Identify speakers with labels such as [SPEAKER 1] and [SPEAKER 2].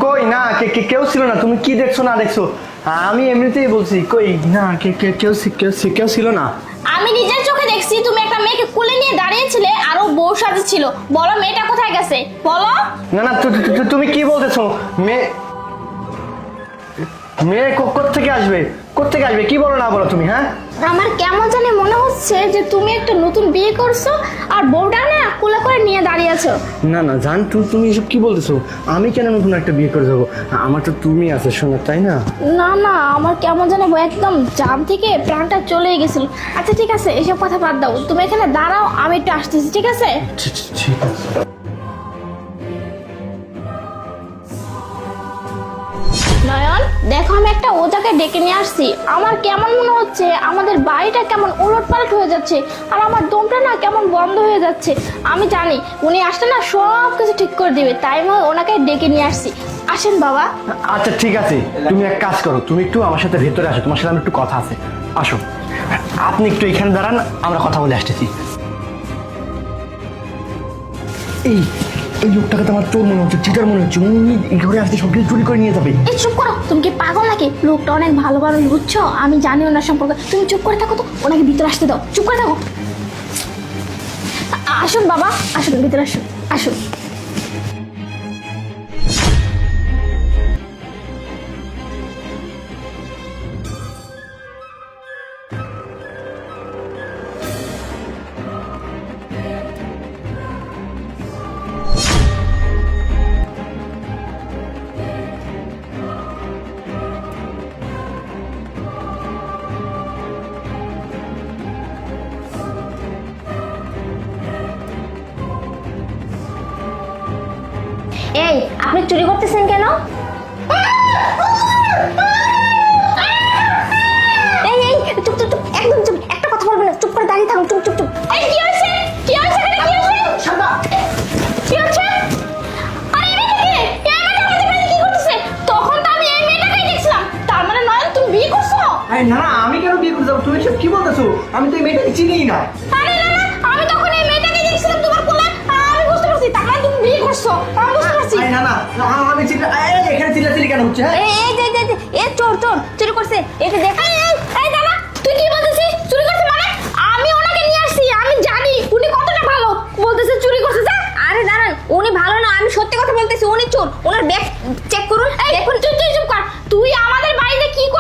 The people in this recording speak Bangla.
[SPEAKER 1] কই না, কেউ ছিল না। তুমি কি দেখছো না দেখছো? আমি এমনিতেই বলছি, কই না, কেউ ছিল না।
[SPEAKER 2] আমি নিজের চোখে দেখছি তুমি একটা মেয়েকে কোলে নিয়ে দাঁড়িয়েছিলে আর ও বউর সাথে ছিল। বলো মেয়েটা কোথায় গেছে বলো।
[SPEAKER 1] না না, তুমি কি বলতেছো? মেয়ে কোত্থেকে আসবে? কি বলো না বলো তুমি? হ্যাঁ,
[SPEAKER 2] আমার কেমন জানি মনে হচ্ছে যে তুমি একটা নতুন বিয়ে করছো আর বউটা না কোলে করে নিয়ে দাঁড়িয়ে আছো।
[SPEAKER 1] না না জান, তুমি এসব কি বলতেছো? আমি কেন নতুন একটা বিয়ে করে যাবো? আমার তো তুমি আছে সঙ্গে, তাই না?
[SPEAKER 2] না না, আমার কেমন জানি একদম জাম থেকে প্রাণটা চলে গেছিল। আচ্ছা ঠিক আছে, এসব কথা বাদ দাও, তুমি এখানে দাঁড়াও, আমি একটু আসতেছি, ঠিক আছে?
[SPEAKER 1] ঠিক আছে।
[SPEAKER 2] নয়ন দেখো, আমি একটা ওজাকে ডেকে নিয়ে আসছি। আমার কেমন মনে হচ্ছে আমাদের বাড়িটা কেমন উলটপালট হয়ে যাচ্ছে আর আমার দমটা না কেমন বন্ধ হয়ে যাচ্ছে। আমি জানি উনি আসলে না সব কিছু ঠিক করে দিবে, তাই আমি ওনাকে ডেকে নিয়ে আসছি। আসেন বাবা।
[SPEAKER 1] আচ্ছা ঠিক আছে, তুমি এক কাজ করো, তুমি একটু আমার সাথে ভেতরে আসো, তোমার সাথে আমার একটু কথা আছে। আসো, আপনি একটু এখানে দাঁড়ান, আমরা কথা বলে আসতেছি। এই লোকটাকে তো আমার চোর মনে হচ্ছে, চিটার মনে হচ্ছে। উনি এই ঘরে আসতে সব কিছু চুরি করে নিয়ে যাবে।
[SPEAKER 2] এই চুপ করো, তুমি কি পাগল নাকি? লোকটা অনেক ভালো ভালো, বুঝছো? আমি জানি ওনার সম্পর্কে। তুমি চুপ করে থাকো তো, ওনাকে ভিতরে আসতে দাও, চুপ করে থাকো। আসুন বাবা, আসুন ভিতরে, আসুন আসুন। এই আপনি চুরি করতেছেন কেন? এই এই চুপ চুপ চুপ, একদম চুপ, একটা কথা বলবেন না, চুপ করে দাঁড়িয়ে থাকুন, চুপ চুপ চুপ। এই কি হয়েছে? কি হয়েছে? কি হয়েছে? শান্তা, কি হচ্ছে? আরে এই মেয়েটা কে? এই মেয়েটা আমাদের বাড়িতে কি করতেছে? তখন তো আমি এই মেয়েটাকেই দেখছিলাম। তার মানে নয়ন তুমি বিয়ে করছো?
[SPEAKER 1] আরে না না, আমি কেন বিয়ে করে যাবো? তুমি সব কি বলতেছো? আমি তো এই মেয়েটাকে চিনিই না।
[SPEAKER 2] আরে না না, আমি তখন এই মেয়েটাকেই দেখছিলাম তোমার কোলে। আমি বুঝতে পারছি তার মানে তুমি বিয়ে করছো। আমি বুঝতে পারছি।
[SPEAKER 1] আরে না না, আমি চিল্লা, এখানে চিল্লাচিল্লি কেন হচ্ছে? হ্যাঁ,
[SPEAKER 2] এই চোর চোর চুরি করছে, এটা দেখ।